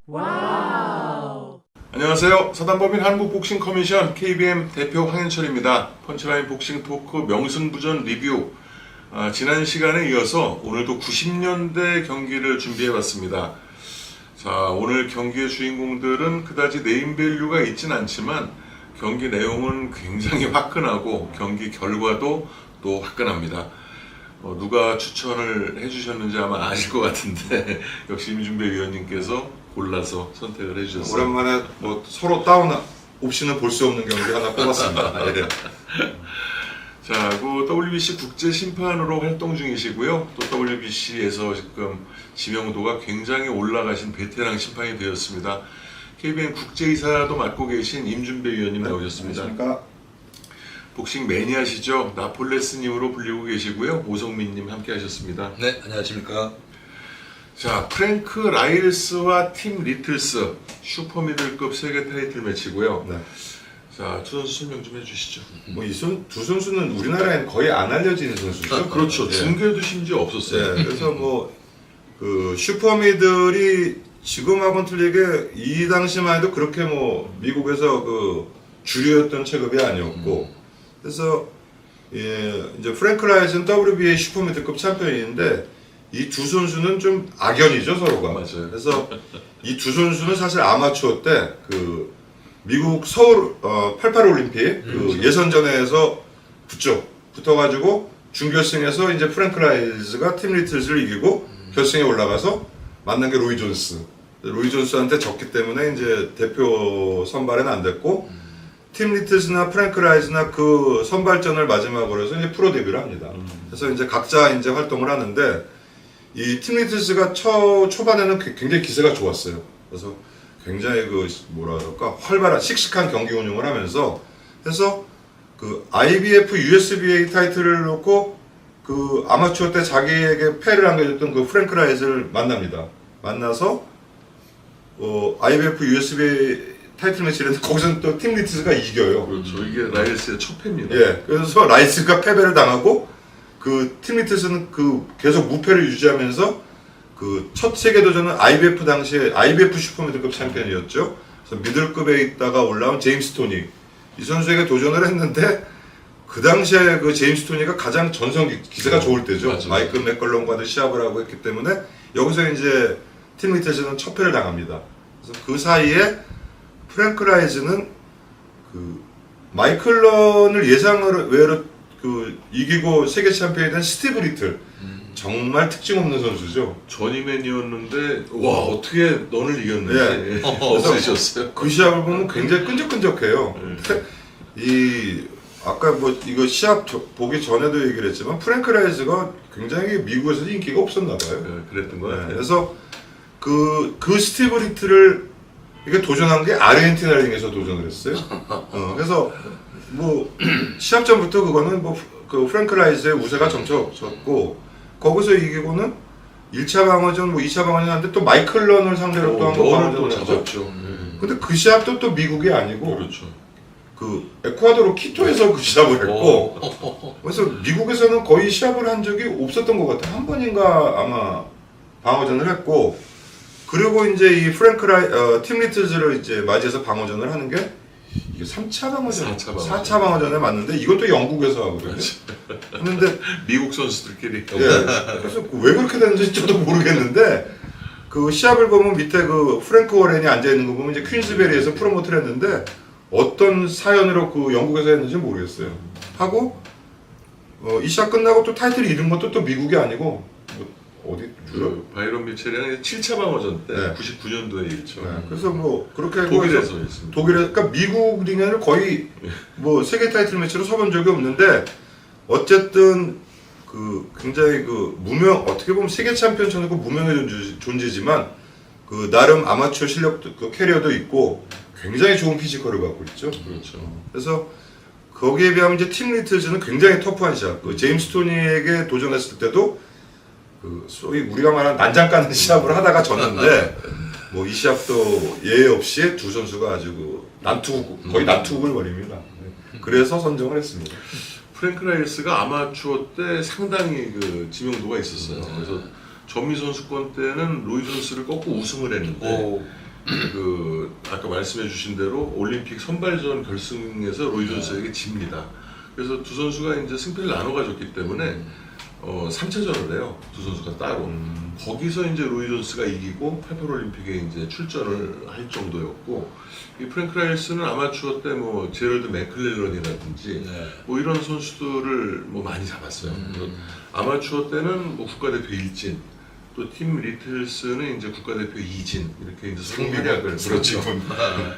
와우. 안녕하세요. 사단법인 한국복싱커미션 KBM 대표 황현철입니다. 펀치라인 복싱 토크 명승부전 리뷰. 지난 시간에 이어서 오늘도 90년대 경기를 준비해봤습니다. 자, 오늘 경기의 주인공들은 그다지 네임밸류가 있진 않지만 경기 내용은 굉장히 화끈하고 경기 결과도 또 화끈합니다. 누가 추천을 해주셨는지 아마 아실 것 같은데 역시 임준배 위원님께서 골라서 선택을 해주셨어요. 오랜만에 뭐 서로 다운 없이는 볼 수 없는 경기 하나 뽑았습니다. 예. 자, 그 WBC 국제 심판으로 활동 중이시고요. 또 WBC에서 지금 지명도가 굉장히 올라가신 베테랑 심판이 되었습니다. KBN 국제이사도 맡고 계신 임준배 위원님 나오셨습니다. 안녕하십니까? 복싱 매니아시죠. 나폴레스님으로 불리고 계시고요. 오성민님 함께 하셨습니다. 네, 안녕하십니까. 자, 프랭크 라일스와 팀 리틀스 슈퍼미들급 세계 타이틀 매치고요. 네. 자, 두 선수 설명 좀 해주시죠. 뭐 이 두 선수는 우리나라에는 거의 안 알려지는 선수죠. 그렇죠. 예. 중계도 심지어 없었어요. 예. 그래서 뭐 그 슈퍼미들이 지금하고는 틀리게 이 당시만 해도 그렇게 뭐 미국에서 그 주류였던 체급이 아니었고, 그래서 예, 이제 프랭크 라이스는 WBA 슈퍼미들급 챔피언인데 이 두 선수는 좀 악연이죠, 서로가. 맞아요. 그래서 이 두 선수는 사실 아마추어 때 그 미국 서울 88 올림픽 그 예선전에서 붙어가지고 준결승에서 이제 프랭크 라이즈가 팀 리틀즈를 이기고 결승에 올라가서 만난 게 로이 존스. 로이 존스한테 졌기 때문에 이제 대표 선발은 안 됐고 팀 리틀즈나 프랭크 라이즈나 그 선발전을 마지막으로 해서 이제 프로 데뷔를 합니다. 그래서 이제 각자 이제 활동을 하는데 이 팀 리틀즈가 초반에는 굉장히 기세가 좋았어요. 그래서 굉장히 그 뭐라 그럴까 활발한 씩씩한 경기 운영을 하면서 해서 그 IBF USBA 타이틀을 놓고 그 아마추어 때 자기에게 패를 안겨줬던 그 프랭크 라이즈를 만납니다. 만나서 IBF USBA 타이틀 매치를 했는데 거기서는 또 팀 리틀즈가 이겨요. 그렇죠. 이게 라일스의 첫 패입니다. 예, 그래서 라이스가 패배를 당하고 그 팀 리틀즈는 그 계속 무패를 유지하면서 그 첫 세계 도전은 IBF 당시에 IBF 슈퍼미들급 챔피언이었죠. 그래서 미들급에 있다가 올라온 제임스 토니 이 선수에게 도전을 했는데 그 당시에 그 제임스 토니가 가장 기세가 좋을 때죠. 맞아요. 마이클 맥걸럼과도 시합을 하고 했기 때문에 여기서 이제 팀 리틀즈는 첫 패를 당합니다. 그래서 그 사이에 프랭크 라이즈는 그 마이클 런을 예상을 외로 그 이기고 세계 챔피언이 된 스티브 리틀 정말 특징 없는 선수죠. 저니맨이었는데 와 어떻게 너를 이겼는지 없으셨어요. 그 시합을 보면 굉장히 끈적끈적해요. 근데 이 아까 뭐 이거 시합 보기 전에도 얘기를 했지만 프랭크 라이즈가 굉장히 미국에서 인기가 없었나 봐요. 네, 그랬던 것 같아요. 그래서 그 스티브 리틀을 이게 도전한 게 아르헨티나 링에서 도전을 했어요. 그래서 뭐 시합 전부터 그거는 뭐 그 프랭크 라이즈의 우세가 점차 없었고 거기서 이기고는 1차 방어전 뭐 2차 방어전 하는데 또 마이클 런을 상대로 또 한 번 방어전을 잡았죠. 근데 그 시합도 또 미국이 아니고 그렇죠. 그 에콰도르 키토에서 그 시합을 했고 그래서 미국에서는 거의 시합을 한 적이 없었던 것 같아요. 한 번인가 아마 방어전을 했고 그리고 이제 이 팀 리틀즈를 이제 맞이해서 방어전을 하는 게 이게 3차 방어전, 4차 방어전에 맞는데 이것도 영국에서 하거든요. 했는데 미국 선수들끼리. 예, 그래서 왜 그렇게 됐는지 저도 모르겠는데 그 시합을 보면 밑에 그 프랭크 워렌이 앉아 있는 거 보면 이제 퀸즈베리에서 프로모트를 했는데 어떤 사연으로 그 영국에서 했는지 모르겠어요. 하고 이 시합 끝나고 또 타이틀 잃은 것도 또 미국이 아니고 뭐 어디 그 바이런 미첼이랑 7차 방어전 때 네. 99년도에 일죠. 네, 그래서 뭐 그렇게 독일에서 했습니다. 그러니까 미국 링에는 거의 뭐 세계 타이틀 매치로 서본 적이 없는데 어쨌든 그 굉장히 그 어떻게 보면 세계 챔피언처럼 무명의 존재지만 그 나름 아마추어 실력도 그 캐리어도 있고 굉장히 좋은 피지컬을 갖고 있죠. 그렇죠. 그래서 거기에 비하면 이제 팀 리틀즈는 굉장히 터프한 시합. 그 제임스 토니에게 도전했을 때도 그 소위 우리가 말하는 난장 까는 시합을 하다가 졌는데 뭐 이 시합도 예외 없이 두 선수가 아주 그 거의 난투극을 벌입니다. 그래서 선정을 했습니다. 프랭크 라이스가 아마추어 때 상당히 그 지명도가 있었어요. 그래서 전미 선수권 때는 로이 존스를 꺾고 우승을 했는데 그 아까 말씀해주신 대로 올림픽 선발전 결승에서 로이 존스에게 집니다. 그래서 두 선수가 이제 승패를 나눠 가졌기 때문에 3차전을 해요. 두 선수가 따로. 거기서 이제 로이 존스가 이기고 88 올림픽에 이제 출전을 할 정도였고, 이 프랭크 라이스는 아마추어 때 뭐 제럴드 맥클렐런이라든지 뭐 이런 선수들을 뭐 많이 잡았어요. 아마추어 때는 뭐 국가대표 일진, 또 팀 리틀스는 이제 국가대표 2진 이렇게 이제 상비약을 그렇죠.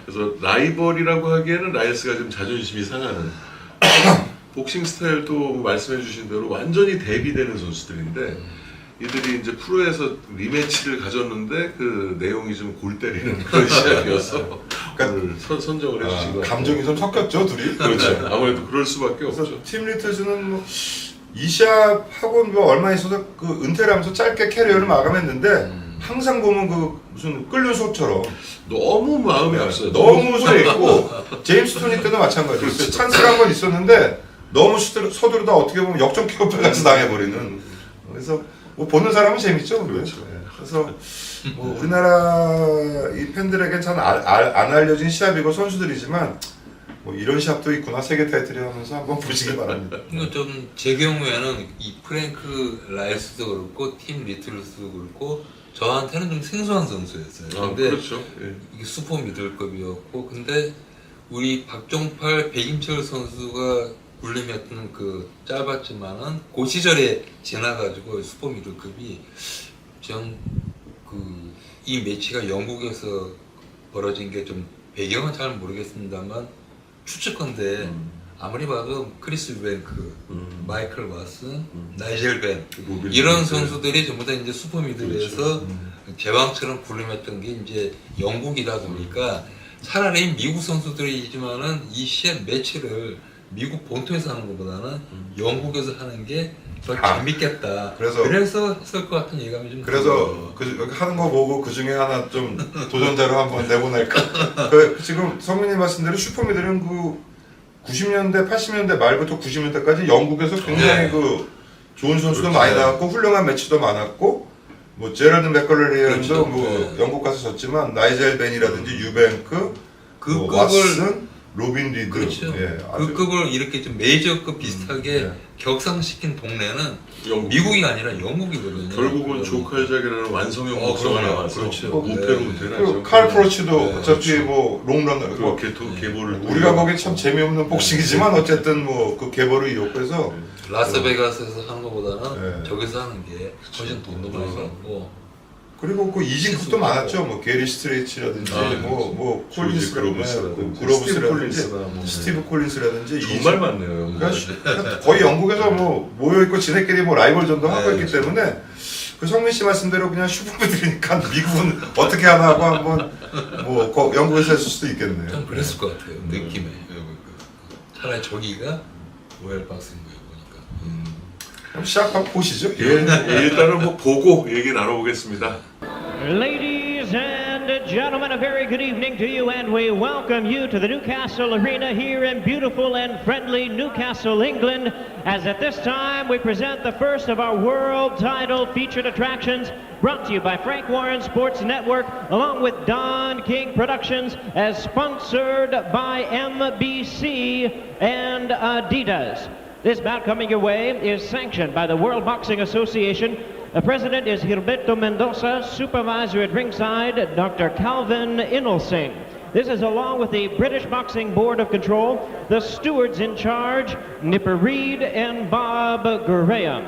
그래서 라이벌이라고 하기에는 라이스가 좀 자존심이 상하는 복싱 스타일도 말씀해주신 대로 완전히 대비되는 선수들인데 이들이 이제 프로에서 리매치를 가졌는데 그 내용이 좀 골 때리는 그런 시합이어서 그러니까 선정을 해주신 것 같아요. 감정이 좀 섞였죠 둘이. 그렇죠. 아무래도 그럴 수밖에 그래서 없죠. 팀 리틀즈는 뭐 이 시합하고 뭐 얼마 있어서 그 은퇴를 하면서 짧게 캐리어를 마감했는데 항상 보면 그 무슨 끓는 수업처럼 너무 마음이 앞서요. 너무 서있고 제임스 토니 때도 마찬가지예요. 찬스가 한 번 있었는데 너무 서두르다 어떻게 보면 역전킥을 같이 당해버리는. 그래서 뭐 보는 사람은 재밌죠. 그렇죠. 네. 그래서 뭐 우리나라 이 팬들에겐 잘 안 알려진 시합이고 선수들이지만 뭐 이런 시합도 있구나 세계 타이틀이 하면서 한번 보시기 바랍니다. 이거 좀 제 경우에는 이 프랭크 라이스도 그렇고 팀 리틀스도 그렇고 저한테는 좀 생소한 선수였어요. 근데 그렇죠. 예. 이게 슈퍼 미들급이었고, 근데 우리 박종팔, 백임철 선수가 군림했던 그 짧았지만은 그 시절에 지나가지고 슈퍼 미들급이 전 그 이 매치가 영국에서 벌어진 게 좀 배경은 잘 모르겠습니다만 추측컨대 아무리 봐도 크리스 유뱅크, 마이클 왓슨, 나이젤 벤 이런 선수들이 전부 다 이제 슈퍼 미들에서 제왕처럼 군림했던 게 이제 영국이다 보니까 차라리 미국 선수들이지만은 이 시합 매치를 미국 본토에서 하는 것보다는 영국에서 하는 게 더 재밌겠다. 그래서 했을 것 같은 예감이 좀. 그래서 그 하는 거 보고 그 중에 하나 좀 도전자로 한번 내보낼까. 지금 성민이 말씀대로 슈퍼미들은 그 90년대, 80년대 말부터 90년대까지 영국에서 굉장히 그 좋은 선수도 많이 나왔고 훌륭한 매치도 많았고 뭐 제럴드 맥컬레리언도 뭐 영국 가서 졌지만 나이젤 벤이라든지 유뱅크, 그 뭐 급을 왓슨, 로빈 리드, 그렇죠. 예, 그 급을 이렇게 좀 메이저급 비슷하게 격상시킨 동네는 미국이 아니라 영국이거든요. 결국은 조 칼작이라는 완성형 복서가 나와서 그렇죠. 우패로 우패를 칼 프로치도 어차피 그렇죠. 뭐 롱런 그렇게 계보를 우리가 보기엔 참 재미없는 복싱이지만 어쨌든 뭐 그 계보를 이용해서 라스베가스에서 하는 것보다는 네. 저기서 하는 게 훨씬 돈도 많이 받고. 그리고 그 이진급도 많았죠. 뭐 게리 스트레이치라든지 뭐 콜린스, 그로브스라든지 스티브 콜린스라든지 정말 많네요. 그러니까 거의 영국에서 뭐 모여 있고 지네끼리 뭐 라이벌전도 하고 있기 그렇죠. 때문에 그 성민 씨 말씀대로 그냥 슈퍼미들이니까 미국은 어떻게 하나 하고 한번 뭐 영국에서 했을 수도 있겠네요. 좀 그랬을 것 같아요. 느낌에. 차라리 저기가 로얄 박스인 거예요 보니까. 그럼 시작 한번 보시죠. 예, 일단은 뭐 보고 얘기 나눠보겠습니다. Ladies and gentlemen, a very good evening to you, and we welcome you to the Newcastle Arena here in beautiful and friendly Newcastle, England, as at this time we present the first of our world title featured attractions, brought to you by Frank Warren Sports Network, along with Don King Productions, as sponsored by MBC and Adidas. This bout coming your way is sanctioned by the World Boxing Association. The president is Gilberto Mendoza, supervisor at ringside, Dr. Calvin Inelsing. This is along with the British Boxing Board of Control, the stewards in charge, Nipper Reed and Bob Graham.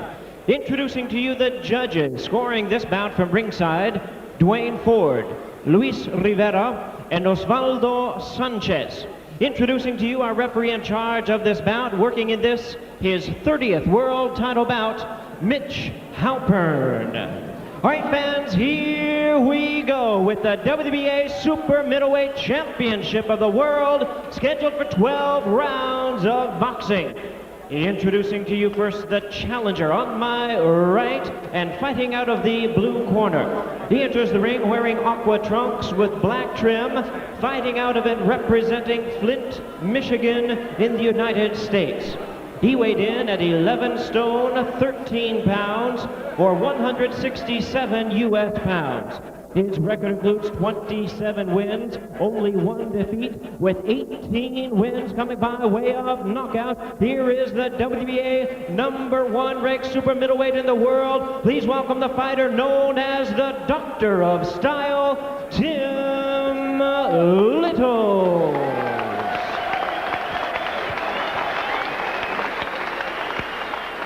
Introducing to you the judges scoring this bout from ringside, Dwayne Ford, Luis Rivera, and Osvaldo Sanchez. Introducing to you our referee in charge of this bout, working in this, his 30th world title bout, Mitch Halpern. All right, fans, here we go with the WBA Super Middleweight Championship of the World, scheduled for 12 rounds of boxing. Introducing to you first the challenger on my right and fighting out of the blue corner. He enters the ring wearing aqua trunks with black trim, fighting out of it representing Flint, Michigan in the United States. He weighed in at 11 stone, 13 pounds, or 167 U.S. pounds. His record includes 27 wins, only 1 defeat, with 18 wins coming by way of knockout. Here is the WBA #1 ranked super middleweight in the world. Please welcome the fighter known as the Doctor of Style, Tim Littles.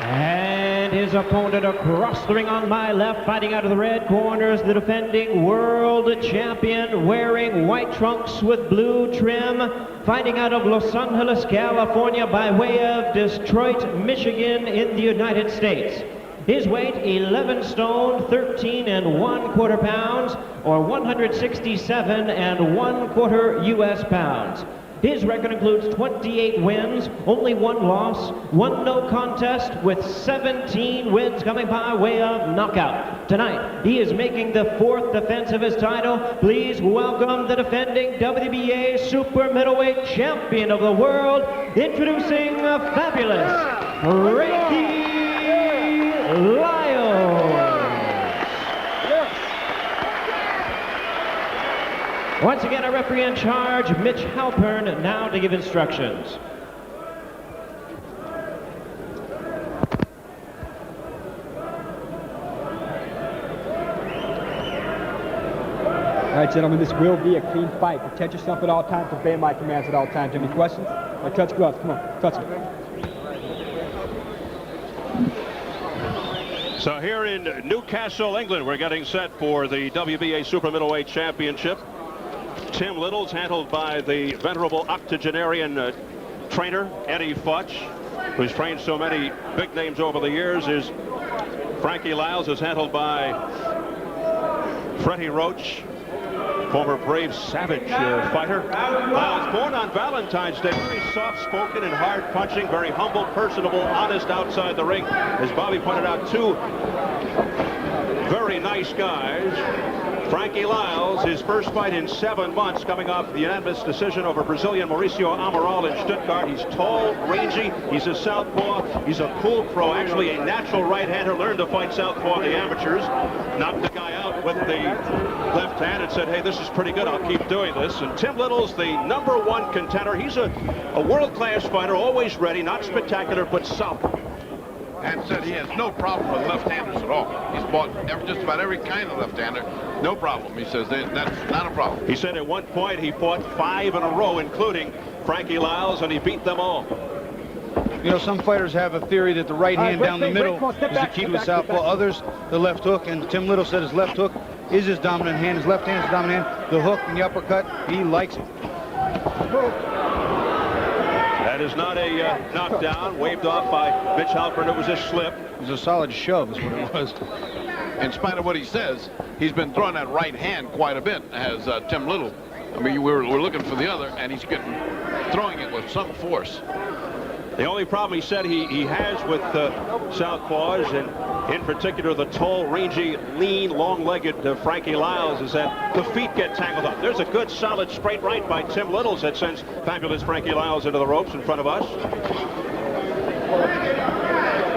And his opponent across the ring on my left, fighting out of the red corner, is the defending world champion, wearing white trunks with blue trim, fighting out of Los Angeles, California, by way of Detroit, Michigan in the United States. His weight, 11 stone, 13 1/4 pounds, or 167 1/4 U.S. pounds. His record includes 28 wins, only 1 loss, 1 no contest, with 17 wins coming by way of knockout. Tonight, he is making the 4th defense of his title. Please welcome the defending WBA super middleweight champion of the world, introducing fabulous Frankie Liles. Once again, our referee in charge, Mitch Halpern, now to give instructions. All right, gentlemen, this will be a clean fight. Protect yourself at all times. Obey my commands at all times. Any questions? All right, touch gloves. Come on, touch them. So here in Newcastle, England, we're getting set for the WBA Super Middleweight Championship. Tim Littles, handled by the venerable octogenarian trainer, Eddie Futch, who's trained so many big names over the years. Is Frankie Liles is handled by Freddie Roach, former brave savage fighter. Liles, born on Valentine's Day, very soft-spoken and hard-punching, very humble, personable, honest outside the ring. As Bobby pointed out, 2 very nice guys. Frankie Liles, his first fight in 7 months, coming off the unanimous decision over Brazilian Mauricio Amaral in Stuttgart. He's tall, rangy, he's a southpaw, he's a cool pro, actually a natural right-hander, learned to fight southpaw in the amateurs, knocked the guy out with the left hand and said, hey, this is pretty good, I'll keep doing this. And Tim Littles, the #1 contender, he's a world-class fighter, always ready, not spectacular, but solid. And said he has no problem with left-handers at all. He's fought just about every kind of left-hander. No problem. He says that's not a problem. He said at one point he fought 5 in a row, including Frankie Liles, and he beat them all. You know, some fighters have a theory that the right hand down the middle is the key to the southpaw. Others, the left hook. And Tim Little said his left hook is his dominant hand. His left hand is his dominant hand. The hook and the uppercut, he likes it. That is not a knockdown, waved off by Mitch Halpern. It was a slip. It was a solid shove is what it was. In spite of what he says, he's been throwing that right hand quite a bit, has Tim Little. I mean, we're looking for the other, and he's throwing it with some force. The only problem he said he has with southpaws, and in particular the tall, rangy, lean, long-legged Frankie Liles, is that the feet get tangled up. There's a good, solid, straight right by Tim Littles that sends fabulous Frankie Liles into the ropes in front of us.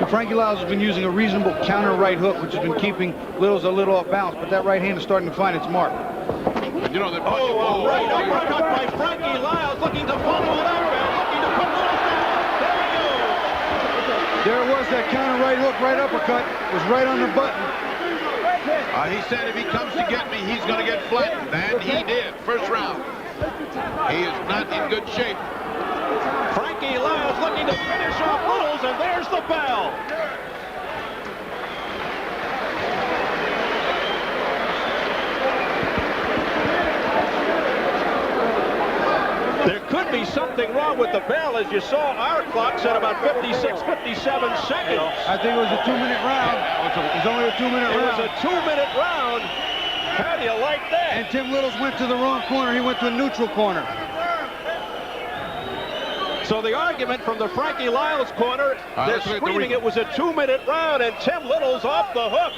Frankie Liles has been using a reasonable counter right hook, which has been keeping Littles a little off balance, but that right hand is starting to find its mark. And you know, they're Oh, right uppercut by Frankie Liles, looking to follow it up and looking to put Littles down. There it was, that counter right hook, right uppercut, was right on the button. he said if he comes to get me, he's going to get flattened, and he did. First round. He is not in good shape. Frankie Liles looking to finish off Littles, and there's the bell. There could be something wrong with the bell, as you saw our clock said about 56, 57 seconds. I think it was a 2-minute round. It was only a 2-minute round. It was a 2-minute round. How do you like that? And Tim Littles went to the wrong corner. He went to a neutral corner. So the argument from the Frankie Liles corner, they're screaming it was a 2-minute round, and Tim Littles off the hook.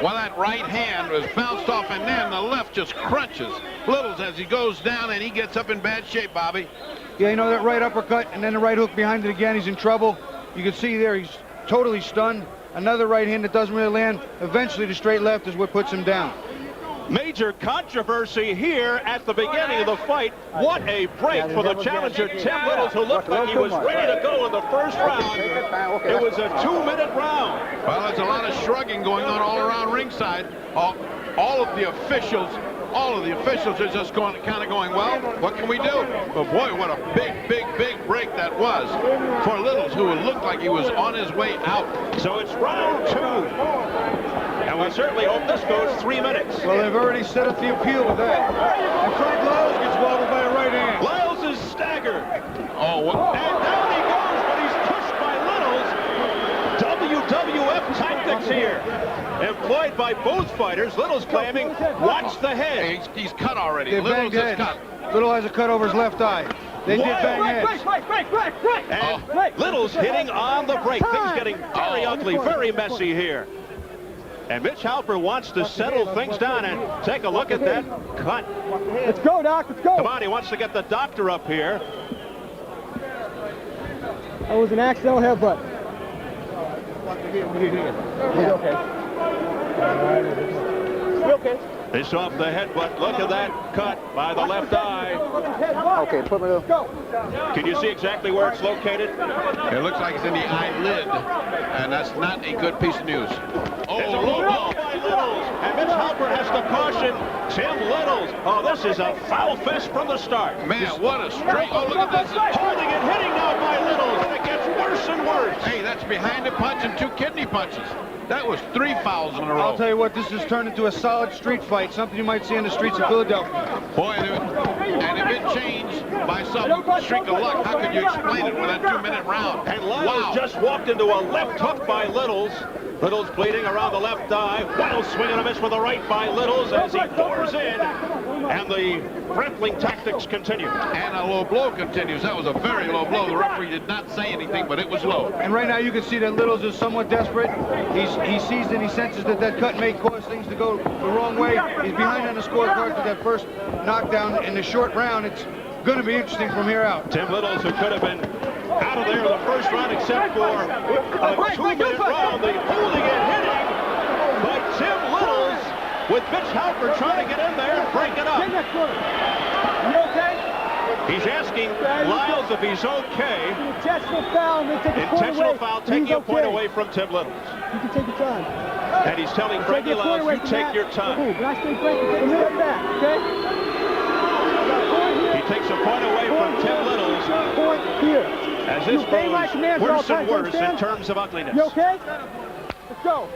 Well, that right hand was bounced off, and then the left just crunches Littles as he goes down, and he gets up in bad shape, Bobby. Yeah, you know, that right uppercut and then the right hook behind it again. He's in trouble. You can see there he's totally stunned. Another right hand that doesn't really land. Eventually the straight left is what puts him down. Major controversy here at the beginning of the fight. What a break for the challenger, Tim Littles, who looked like he was ready to go in the first round. It was a 2-minute round. Well, there's a lot of shrugging going on all around ringside. All of the officials are just kind of going, well, what can we do? But boy, what a big break that was for Littles, who looked like he was on his way out. So it's round 2. And we certainly hope this goes 3 minutes. Well, they've already set up the appeal with that. And Frank Lyles gets wobbled by a right hand. Lyles is staggered. Oh, what? And down he goes, but he's pushed by Littles. WWF tactics here. Employed by both fighters. Littles claiming, watch the head. He's cut already. They Littles banged is heads. cut. Little has a cut over his left eye. They did bang heads. And Littles hitting on the break. Things getting very ugly, very messy here. And Mitch Halper wants to settle things down and take a look at that cut. Let's go, Doc. Let's go. Come on, he wants to get the doctor up here. That was an accidental headbutt. They saw the headbutt. Look at that cut by the left eye. Okay, put me up. Go. Can you see exactly where it's located? It looks like it's in the eyelid, and that's not a good piece of news. Oh, It's a low blow by Littles, and Mitch Halper has to caution Tim Littles. Oh, this is a foul fest from the start. man, what a straight. Oh, look at this. Holding and hitting now by Littles, and it gets worse and worse. Hey, that's behind the punch and 2 kidney punches. That was 3 fouls in a row. I'll tell you what, this has turned into a solid street fight, something you might see in the streets of Philadelphia. Boy, and if it changed by some streak of luck, how could you explain it with that 2-minute round? And Lyles just walked into a left hook by Littles. Littles bleeding around the left eye. Wild swing and a miss with the right by Littles as he pours in. And the grappling tactics continue. And a low blow continues. That was a very low blow. The referee did not say anything, but it was low. And right now you can see that Littles is somewhat desperate. He sees and he senses that that cut may cause things to go the wrong way. He's behind on the scorecard for that first knockdown in the short round. It's going to be interesting from here out. Tim Littles, who could have been out of there in the first round except for a 2-minute round. The holding and hitting by Tim Littles with Mitch Halper trying to get in there and break it up. You okay? He's asking Lyles if he's okay. Intentional foul, and then take a point Intentional away. foul, taking a point away from Tim Littles. You can take your time. And he's telling Frankie Lyles, you take your time. Can I stay Frankie? Take a minute back, okay? He takes a point away from Tim Littles Point here. as this You obey my commands grows at all worse and times, worse in understand? terms of ugliness. You okay? Let's go.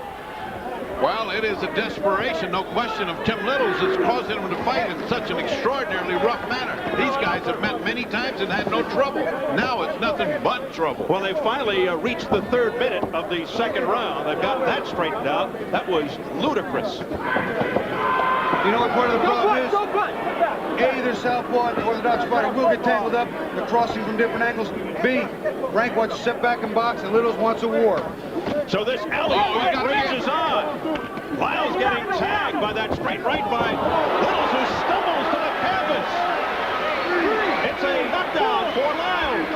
Well, it is a desperation, no question, of Tim Littles that's causing him to fight in such an extraordinarily rough manner. These guys have met many times and had no trouble. Now it's nothing but trouble. Well, they finally reached the 3rd minute of the 2nd round. They've got that straightened out. That was ludicrous. You know what part of the problem is? A, their southpaw and the orthodox fighter will get tangled up. They're crossing from different angles. B, Frank wants to sit back and box, and Littles wants a war. So this alley rages on. Lyles getting tagged by that straight right by Littles, who stumbles to the canvas. It's a knockdown for Lyles.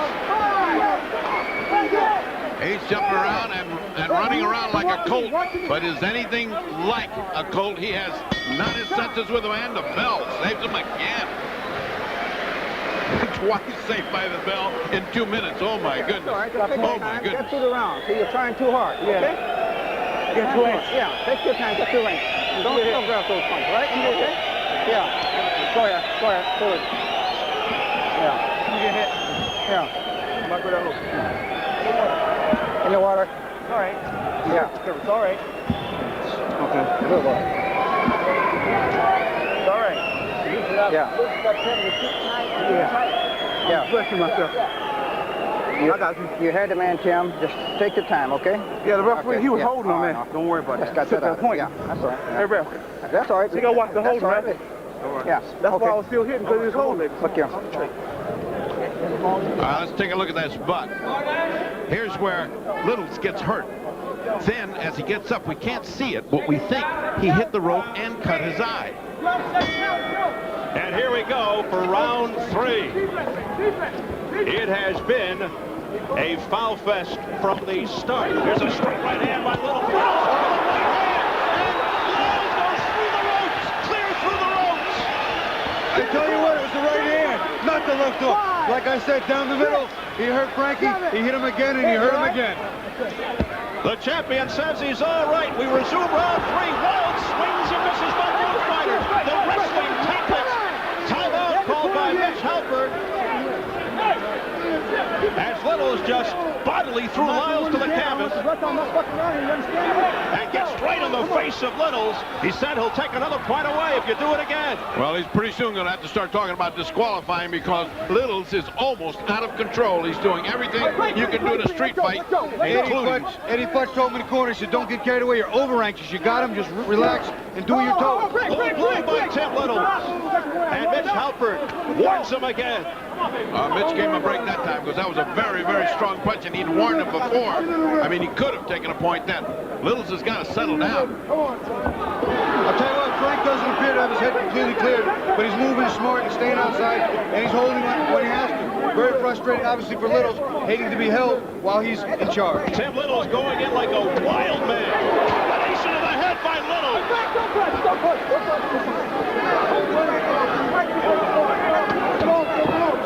He's jumping around and running around like a colt, but is anything like a colt. He has not his senses with him, and the bell saves him again. Twice saved by the bell in 2 minutes. Oh my goodness. Oh my goodness. Get through the round. See, you're trying too hard. Okay? Get too hard. Yeah, take your time. Get through range. Don't grab those punches, right? Okay? Yeah. Go ahead. Pull it. Yeah. You get hit. Yeah. Back with that loop. In the water. All right. Yeah. It's all right. Okay. Good work. It's all right. Yeah. Yeah. Bless you, myself. You heard the man, Tim. Just take your time, okay? Yeah, the referee, he was holding him, man. Don't worry about Just that. got that point. Yeah, that's all right. Hey, ref. That's all right. You gotta watch the holding, right? right? Yeah. That's why I was still hitting, because he was holding it. Look here. Let's take a look at that spot. Here's where Littles gets hurt. Then, as he gets up, we can't see it, but we think he hit the rope and cut his eye. And here we go for round 3. It has been a foul fest from the start. Here's a straight right hand by Littles. Littles over the right hand, and Lyles goes through the ropes, clears I tell you what, it was the right hand, not the left hook. Like I said, down the middle, he hurt Frankie, he hit him again, and he hurt him again. The champion says he's all right. We resume round 3. Wild swings and misses by both fighters. The wrestling tablets. Timeout called by Mitch Halpern. As Littles just bodily threw Lyles to the canvas and gets right in the face of Littles. He said he'll take another point away if you do it again. Well, he's pretty soon going to have to start talking about disqualifying because Littles is almost out of control. He's doing everything you can do in a street fight, including... Eddie Futch told me in the corner, he said, don't get carried away. You're over anxious. You got him. Just relax and do your toe. Blue by Tim Littles. And Mitch Halpern warns him again. Mitch gave him a break that time because that was a very, very strong punch, and he'd warned him before. I mean, he could have taken a point then. Littles has got to settle down. I'll tell you what, Frank doesn't appear to have his head completely cleared, but he's moving smart and staying outside, and he's holding on when he has to. Very frustrating, obviously, for Littles, hating to be held while he's in charge. Tim Littles going in like a wild man. Combination of the head by Littles.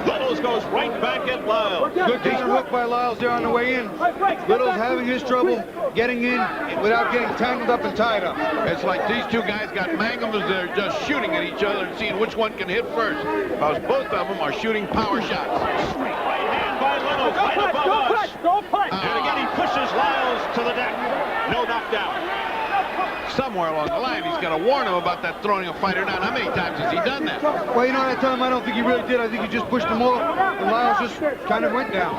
Littles goes right back at Lyles. Good counter hook by Lyles there on the way in. Littles having his trouble getting in without getting tangled up and tied up. It's like these two guys got mangums. They're just shooting at each other and seeing which one can hit first. Because both of them are shooting power shots. Straight right hand by Littles, right above us. And again, he pushes Lyles to the deck. No knockdown. Somewhere along the line, he's got to warn him about that throwing a fighter down. How many times has he done that? Well, you know, that time I don't think he really did. I think he just pushed him off, and Lyles just kind of went down.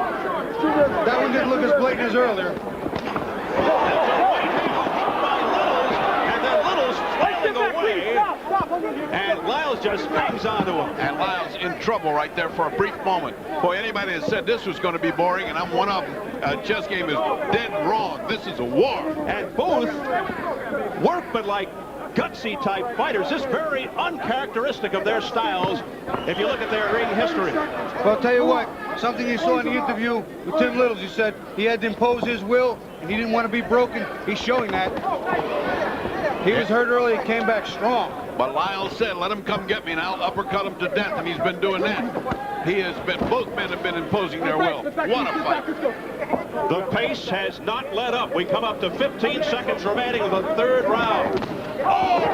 That one didn't look as blatant as earlier. That's a right hand hit by Littles, and then Littles flailing away, and Lyles just hangs onto him. And Lyles in trouble right there for a brief moment. Boy, anybody that said this was going to be boring, and I'm one of them, chess game is dead wrong. This is a war. And both workmanlike, gutsy type fighters. This is very uncharacteristic of their styles if you look at their ring history. Well, I'll tell you what, something you saw in the interview with Tim Littles, he said he had to impose his will, and he didn't want to be broken. He's showing that. He was hurt early and came back strong. But Lyles said, let him come get me, and I'll uppercut him to death, and he's been doing that. He has been, both men have been imposing their will. What a fight. The pace has not let up. We come up to 15 seconds remaining of the third round. Oh, no!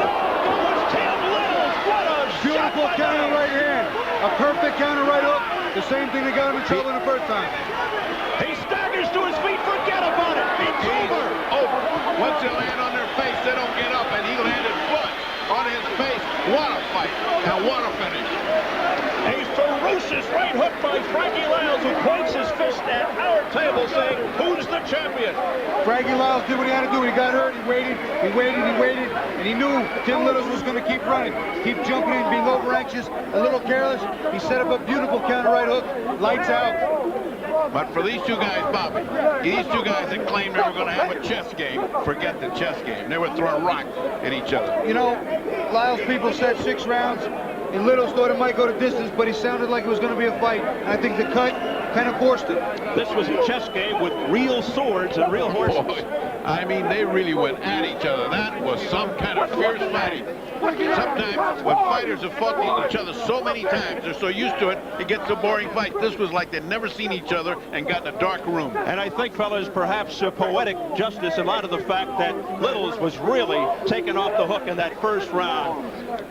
It's Tim Littles! What a Beautiful shot by counter Littles. right hand. A perfect counter right hook. The same thing that got him in trouble the first time. He staggers to his feet. Forget about it. It's over. Over. Once they land on their face, they don't get up, and he landed flush on his face. What a fight, and what a finish. A ferocious right hook by Frankie Lyles, who points his fist at our table saying, who's the champion? Frankie Lyles did what he had to do. He got hurt, he waited, and he knew Tim Littles was going to keep running, keep jumping in, being over anxious, a little careless. He set up a beautiful counter right hook, lights out. But for these two guys, Bobby, these two guys that claimed they were going to have a chess game, forget the chess game. They were throwing rocks at each other. You know, Lyles people said 6 rounds, and Littles thought it might go to distance, but he sounded like it was going to be a fight. And I think the cut kind of forced it. This was a chess game with real swords and real horses. Boy, I mean, they really went at each other. That was some kind of fierce fighting. Sometimes when fighters have fought each other so many times, they're so used to it, it gets a boring fight. This was like they'd never seen each other and got in a dark room. And I think, fellas, perhaps poetic justice in light of the fact that Littles was really taken off the hook in that first round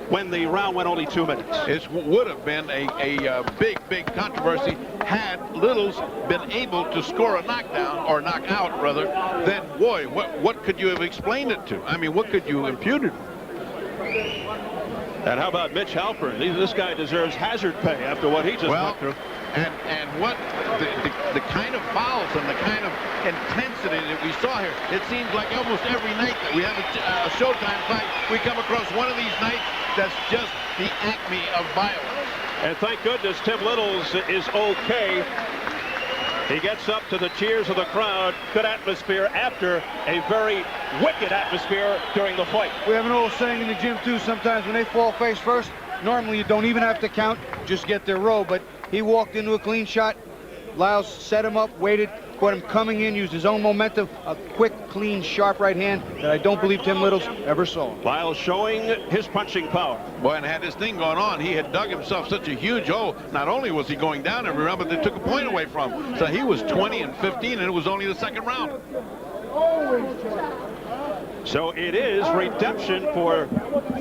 when the round went only 2 minutes. It would have been a big controversy had Littles been able to score a knockdown, or knockout rather. Then, boy, what could you have explained it to? I mean, what could you impute it? And how about Mitch Halpern? This guy deserves hazard pay after what he just went through. And what the kind of fouls and the kind of intensity that we saw here, it seems like almost every night that we have a Showtime fight, we come across one of these nights that's just the acme of violence. And thank goodness Tim Littles is okay. He gets up to the cheers of the crowd. Good atmosphere after a very wicked atmosphere during the fight. We have an old saying in the gym, too, sometimes when they fall face first, normally you don't even have to count, just get their row. But he walked into a clean shot. Lyles set him up, waited, Fought him coming in, used his own momentum, a quick, clean, sharp right hand that I don't believe Tim Littles ever saw. Lyles showing his punching power. Boy, and had this thing going on, he had dug himself such a huge hole. Not only was he going down every round, but they took a point away from him. So he was 20-15, and it was only the second round. So it is redemption for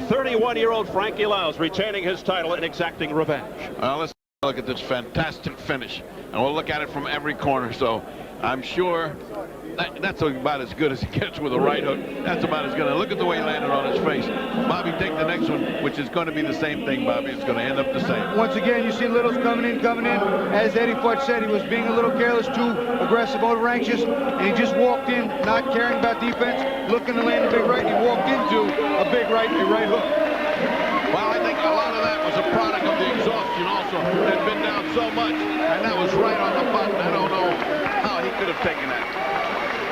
31-year-old Frankie Lyles, retaining his title and exacting revenge. Let's look at this fantastic finish, and we'll look at it from every corner. So I'm sure that's about as good as he gets with a right hook. That's about as good. Look at the way he landed on his face. Bobby, take the next one, which is going to be the same thing, Bobby. It's going to end up the same. Once again, you see Littles coming in. As Eddie Futch said, he was being a little careless, too aggressive, over anxious, and he just walked in, not caring about defense, looking to land a big right, and he walked into a big right hook. Well, I think a lot of that was a product of the exhaustion also. It had been down so much, and that was right on the button. I don't know how he could have taken that.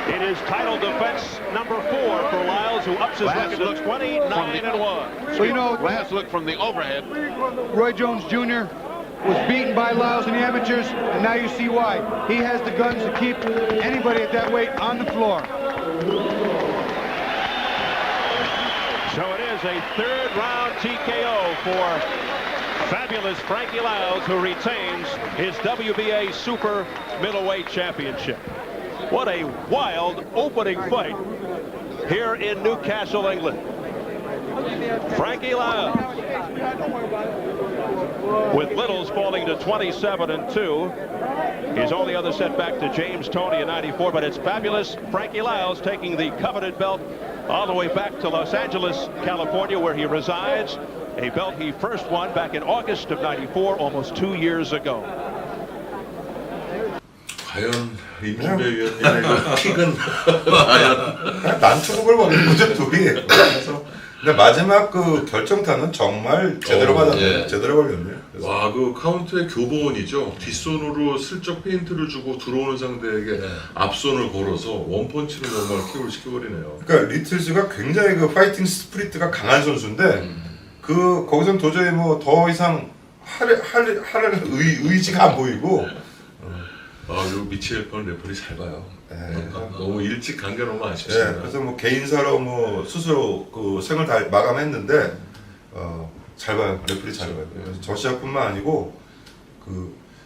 It is title defense number 4 for Lyles, who ups his record to 29-1. So, you know, last look from the overhead. Roy Jones Jr. was beaten by Lyles in the amateurs, and now you see why. He has the guns to keep anybody at that weight on the floor. So it is a third-round TKO for fabulous Frankie Lyles, who retains his WBA Super Middleweight Championship. What a wild opening fight here in Newcastle, England. Frankie Lyles, with Littles falling to 27-2. His only other setback to James Toney in '94, but it's fabulous Frankie Lyles taking the coveted belt all the way back to Los Angeles, California, where he resides. A belt he first won back in August of '94, almost 2 years ago. 과연 임준배 위원님의 그 킥은 과연 난투극을 벌인 거죠, 둘이. 그래서 근데 마지막 그 결정타는 정말 제대로 맞았네요. 예. 제대로 걸렸네요. 그래서 와, 그 카운트의 교본이죠. 뒷손으로 슬쩍 페인트를 주고 들어오는 상대에게 앞손을 걸어서 원펀치로 정말 킥을 시켜버리네요. 그러니까 리틀즈가 굉장히 그 파이팅 스프리트가 강한 선수인데 그 거기선 도저히 뭐 더 이상 할 의지가 안 보이고. 아, 요 미첼 펀 레퍼리 잘 봐요. 네. 너무 일찍 간 게 너무 아쉽습니다. 네, 그래서 뭐 개인사로 뭐 스스로 그 생을 다 마감했는데 잘 봐요. 레프리 잘 봐요. 그래서 저 시합뿐만 아니고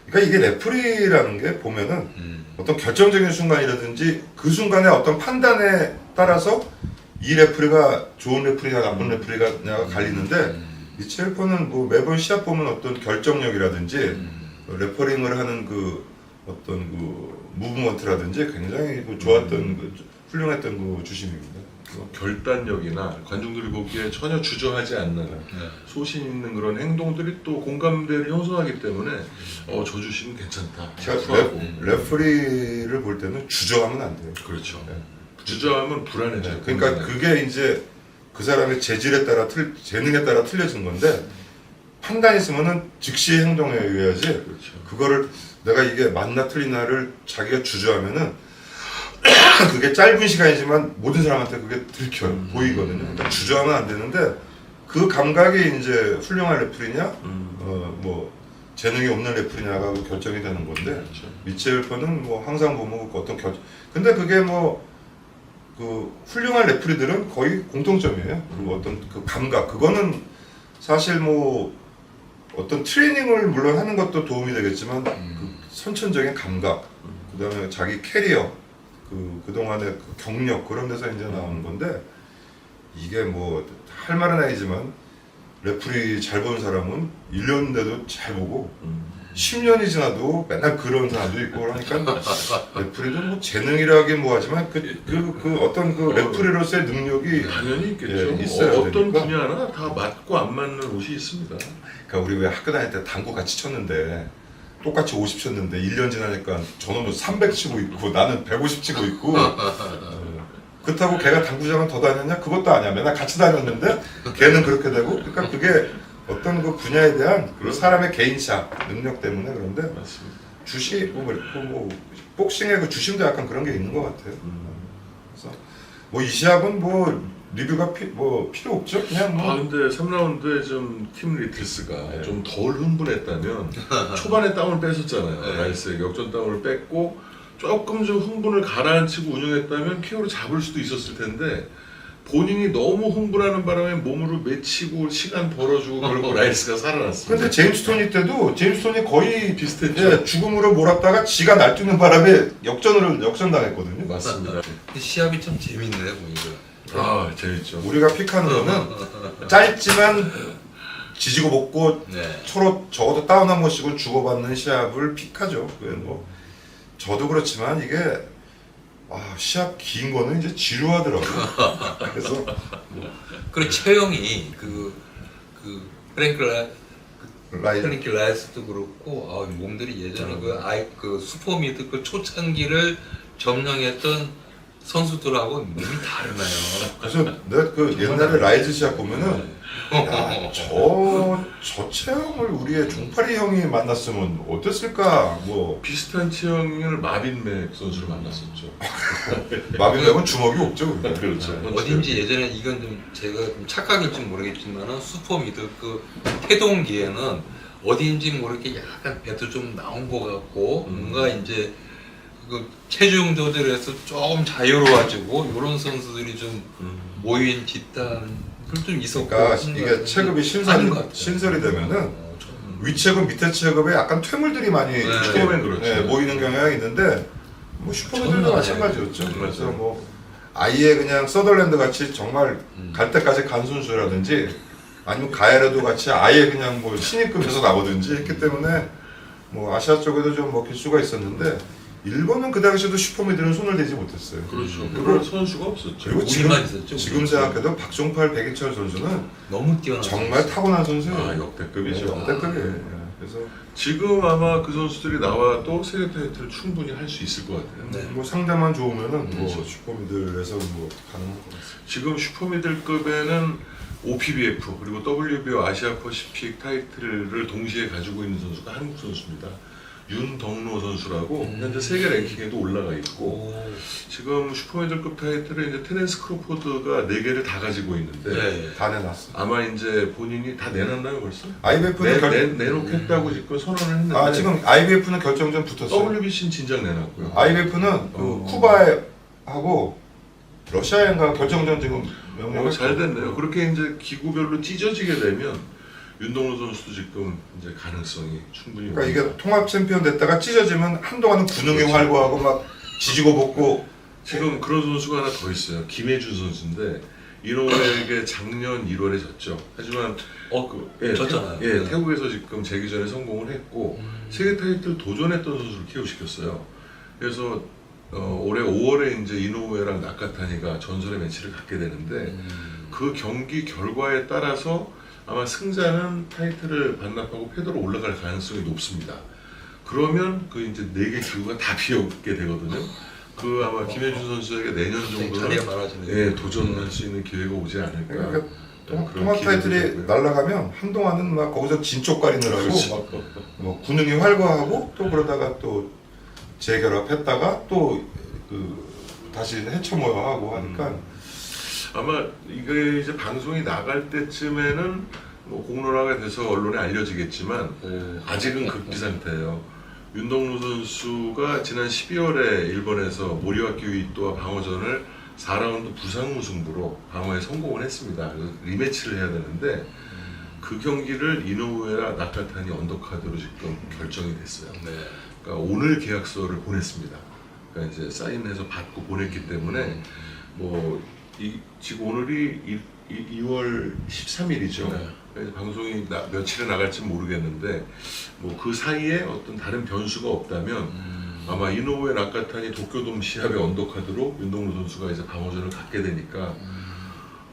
그러니까 이게 레프리라는 게 보면은 어떤 결정적인 순간이라든지 그 순간의 어떤 판단에 따라서 이 레프리가 좋은 레프리가 나쁜 레프리가냐가 갈리는데 미첼 펀은 뭐 매번 시합 보면 어떤 결정력이라든지 레퍼링을 하는 그 어떤 그 무브먼트라든지 굉장히 그 좋았던 그 훌륭했던 그 주심입니다. 결단력이나 관중들이 보기에 전혀 주저하지 않는 소신 있는 그런 행동들이 또 공감대를 형성하기 때문에 저 주심은 괜찮다. 레퍼리를 볼 때는 주저하면 안 돼요. 그렇죠. 주저하면 불안해져요. 그러니까 그게 이제 그 사람의 재질에 따라 재능에 따라 틀려진 건데 판단이 있으면은 즉시 행동에 의해야지. 그렇죠. 그거를 내가 이게 맞나 틀리나를 자기가 주저하면은 그게 짧은 시간이지만 모든 사람한테 그게 들켜요. 보이거든요. 그러니까 주저하면 안 되는데 그 감각이 이제 훌륭한 레프리냐, 뭐 재능이 없는 레프리냐가 결정이 되는 건데 그렇죠. 미첼 펀은 뭐 항상 보면 어떤 근데 그게 뭐 그 훌륭한 레프리들은 거의 공통점이에요. 그 어떤 그 감각 그거는 사실 뭐 어떤 트레이닝을 물론 하는 것도 도움이 되겠지만 그 선천적인 감각, 그다음에 자기 캐리어, 그동안의 그 경력 그런 데서 이제 나오는 건데 이게 뭐 할 말은 아니지만 레프리 잘 보는 사람은 1년 돼도 잘 보고 10년이 지나도 맨날 그런 사람도 있고 그러니까 레프리도 뭐 재능이라긴 뭐하지만 그 어떤 그 레프리로서의 능력이 당연히 있겠죠. 예, 있어야 어떤 되니까. 분야나 다 맞고 안 맞는 옷이 있습니다. 그러니까 우리 왜 학교 다닐 때 당구 같이 쳤는데 똑같이 50 쳤는데 1년 지나니까 저놈은 300 치고 있고 나는 150 치고 있고 그렇다고 걔가 당구장은 더 다녔냐? 그것도 아니야. 맨날 같이 다녔는데 걔는 그렇게 되고 그러니까 그게 어떤 그 분야에 대한 그 사람의 개인차 능력 때문에 그런데 맞습니다. 뭐 복싱의 그 주심도 약간 그런 게 있는 것 같아요. 그래서 뭐 이 시합은 뭐 리뷰가 필요 없죠. 그냥 뭐. 근데 3라운드에 좀 팀 리틀스가 좀 덜 흥분했다면 초반에 다운을 뺐었잖아요. 라이스에게 역전 다운을 뺐고 조금 좀 흥분을 가라앉히고 운영했다면 KO로 잡을 수도 있었을 텐데 본인이 너무 흥분하는 바람에 몸으로 맺히고 시간 벌어주고 그러고 라이스가 살아났어요. 근데 제임스 토니 때도 제임스 토니 거의 비슷했죠. 예, 죽음으로 몰았다가 지가 날뛰는 바람에 역전당했거든요. 맞습니다. 근데 시합이 참 재밌네요 보니까. 아 재밌죠. 우리가 픽하는 거는 짧지만 지지고 볶고 네. 서로 적어도 다운 한 번씩은 주고받는 시합을 픽하죠. 뭐 저도 그렇지만 이게 시합 긴 거는 이제 지루하더라고요. 그래서 그리고 최영이 프랭크 라이스도 그렇고 몸들이 예전에 그 슈퍼미드 그 초창기를 점령했던 선수들하고 몸이 다르나요. 그래서 내가 그 옛날에 라이즈 시합 보면은 저 체형을 우리의 종파리 형이 만났으면 어땠을까. 뭐 비슷한 체형을 마빈 맥 선수를 만났었죠. 마빈 맥은 주먹이 없죠. 그렇죠. 어딘지 예전에 이건 좀 제가 좀 착각일지 모르겠지만은 슈퍼미드 그 태동기에는 어딘지 모르게 약간 배도 좀 나온 것 같고 뭔가 이제 그 체중 조절에서 조금 자유로워지고 이런 선수들이 좀 모인 집단 좀 있었고. 그러니까 이게 체급이 신설이 되면은 위체급 밑에 체급에 약간 퇴물들이 많이 그렇죠. 모이는 경향이 있는데 뭐 슈퍼미들도 마찬가지였죠. 그래서 뭐 아예 그냥 서덜랜드 같이 정말 갈 때까지 간 선수라든지 아니면 가야라도 같이 아예 그냥 뭐 신입급에서 나오든지 했기 때문에 뭐 아시아 쪽에도 좀 먹힐 수가 있었는데 일본은 그 당시에도 슈퍼미들은 손을 대지 못했어요. 그렇죠. 그럴 선수가 없었죠. 그리고 지금 생각해도 박종팔, 백인철 선수는 너무 뛰어난 정말 타고난 선수예요. 역대급이죠. 역대급이에요. 그래서 지금 아마 그 선수들이 나와도 세계 타이틀을 충분히 할 수 있을 것 같아요. 네. 뭐 상대만 좋으면은 그렇죠. 뭐 슈퍼미들에서 뭐 가능할 것 같습니다. 지금 슈퍼미들급에는 OPBF 그리고 WBO 아시아 퍼시픽 타이틀을 동시에 가지고 있는 선수가 한국 선수입니다. 윤덕로 선수라고 현재 세계 랭킹에도 올라가 있고 지금 슈퍼미들급 타이틀을 이제 테렌스 크로포드가 4개를 다 가지고 있는데 다 내놨어. 아마 이제 본인이 다 내놨나요 벌써? IBF는 내놓겠다고 지금 선언을 했는데 지금 IBF는 결정전 붙었어요. WBC는 진작 내놨고요. IBF는 그 쿠바하고 러시아인가 결정전 지금 명령을 잘 됐네요. 그렇게 이제 기구별로 찢어지게 되면 윤동로 선수도 지금 이제 가능성이 충분히. 그러니까 이게 통합 챔피언 됐다가 찢어지면 한동안은 군용에 활보하고 막 지지고 볶고. 지금 그런 선수가 하나 더 있어요. 김혜준 선수인데 이노우에게 작년 1월에 졌죠. 하지만 졌잖아요. 태국에서 지금 재기전에 성공을 했고 세계 타이틀 도전했던 선수를 KO 시켰어요. 그래서 올해 5월에 이제 이노우에랑 나카타니가 전설의 매치를 갖게 되는데 그 경기 결과에 따라서 아마 승자는 타이틀을 반납하고 패도로 올라갈 가능성이 높습니다. 그러면 그 이제 4개 기구가 다 비었게 되거든요. 그 아마 김혜준 선수에게 내년 정도는 도전할 수 있는 기회가 오지 않을까. 그러니까 통합 타이틀이 날아가면 한동안은 막 거기서 진쪽 가리느라고 뭐 군용이 활보하고 또 그러다가 또 재결합했다가 또 다시 해쳐모여하고 하니까. 아마 이게 이제 방송이 나갈 때쯤에는 뭐 공론화가 돼서 언론에 알려지겠지만 아직은 급기 상태예요. 윤동로 선수가 지난 12월에 일본에서 모리와키 유이토와 방어전을 4라운드 부상 무승부로 방어에 성공을 했습니다. 그래서 리매치를 해야 되는데 그 경기를 이노우에라 나카타니 언더카드로 지금 결정이 됐어요. 그러니까 오늘 계약서를 보냈습니다. 그러니까 이제 사인해서 받고 보냈기 때문에 지금 오늘이 2월 13일이죠. 그래서 방송이 며칠에 나갈지 모르겠는데 뭐 그 사이에 어떤 다른 변수가 없다면 아마 이노우에 나카타니 도쿄돔 시합의 언더카드로 윤동로 선수가 이제 방어전을 갖게 되니까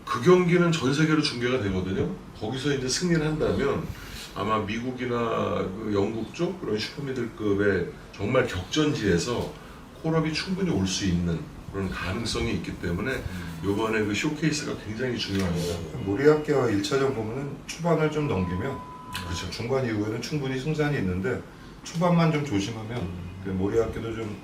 그 경기는 전 세계로 중계가 되거든요. 거기서 이제 승리를 한다면 아마 미국이나 그 영국 쪽 그런 슈퍼미들급의 정말 격전지에서 콜업이 충분히 올 수 있는 그런 가능성이 있기 때문에 이번에 그 쇼케이스가 굉장히 중요합니다. 모리아키와 1차전 보면은 초반을 좀 넘기면 그렇죠. 중반 이후에는 충분히 승산이 있는데 초반만 좀 조심하면 모리아키도 좀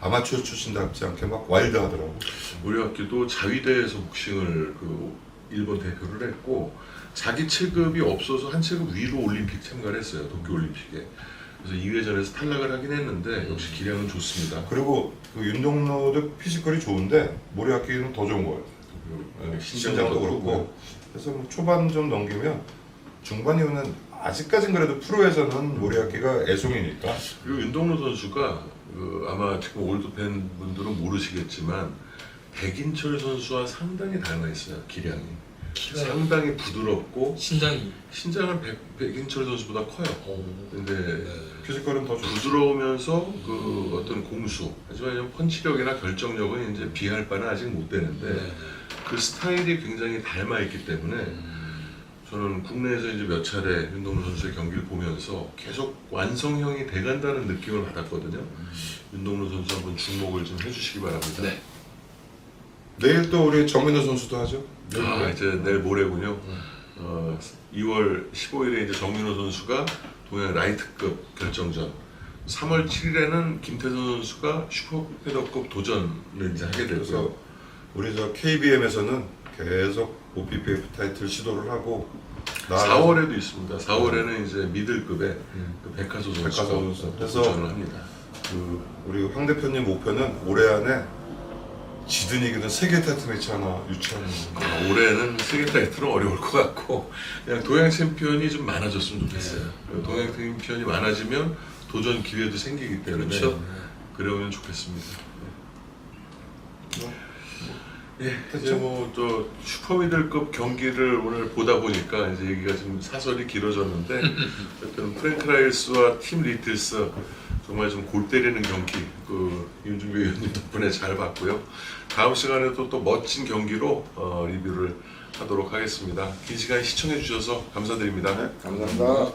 아마추어 출신답지 않게 막 와일드하더라고. 모리아키도 자위대에서 복싱을 그 일본 대표를 했고 자기 체급이 없어서 한 체급 위로 올림픽 참가를 했어요. 도쿄 올림픽에. 그래서 2회전에서 탈락을 하긴 했는데 역시 기량은 좋습니다. 그리고 그 윤동로도 피지컬이 좋은데 모리아키는 더 좋은 거예요. 신장도 그렇고. 그래서 뭐 초반 좀 넘기면 중반 이후는 아직까진 그래도 프로에서는 모리아키가 애송이니까. 그리고 윤동로 선수가 아마 지금 올드 팬분들은 모르시겠지만 백인철 선수와 상당히 닮아 있어요. 기량이. 상당히 부드럽고 신장이 신장은 백인철 선수보다 커요. 근데 피지컬은 더 좋고. 부드러우면서 그 어떤 공수, 하지만 펀치력이나 결정력은 이제 비할 바는 아직 못 되는데 그 스타일이 굉장히 닮아 있기 때문에 저는 국내에서 이제 몇 차례 윤동로 선수의 경기를 보면서 계속 완성형이 돼간다는 느낌을 받았거든요. 윤동로 선수 한번 주목을 좀 해주시기 바랍니다. 네. 내일 또 우리 정민호 선수도 하죠. 이제 내일 모레군요. 2월 15일에 이제 정민호 선수가 동양 라이트급 결정전, 3월 7일에는 김태선 선수가 슈퍼패더급 도전을 이제 하게 그래서 되고요. 우리 저 KBM에서는 계속 OPPF 타이틀 시도를 하고 4월에도 있습니다. 4월에는 이제 미들급의 그 백하소 선수가 선수. 그래서 도전을 합니다. 그 우리 황 대표님 목표는 올해 안에 지든 이기든 세계 타이틀 매치 하나 유치하는 거. 올해는 세계 타이틀은 어려울 것 같고 그냥 동양 챔피언이 좀 많아졌으면 좋겠어요. 동양 챔피언이 많아지면 도전 기회도 생기기 때문에 그렇죠. 그러면 좋겠습니다. 이제 뭐 또 슈퍼미들급 경기를 오늘 보다 보니까 이제 얘기가 좀 사설이 길어졌는데 어쨌든 프랭크 라이스와 팀 리틀스 정말 좀 골 때리는 경기 윤준비 위원님 덕분에 잘 봤고요. 다음 시간에도 또 멋진 경기로 리뷰를 하도록 하겠습니다. 긴 시간 시청해 주셔서 감사드립니다. 감사합니다.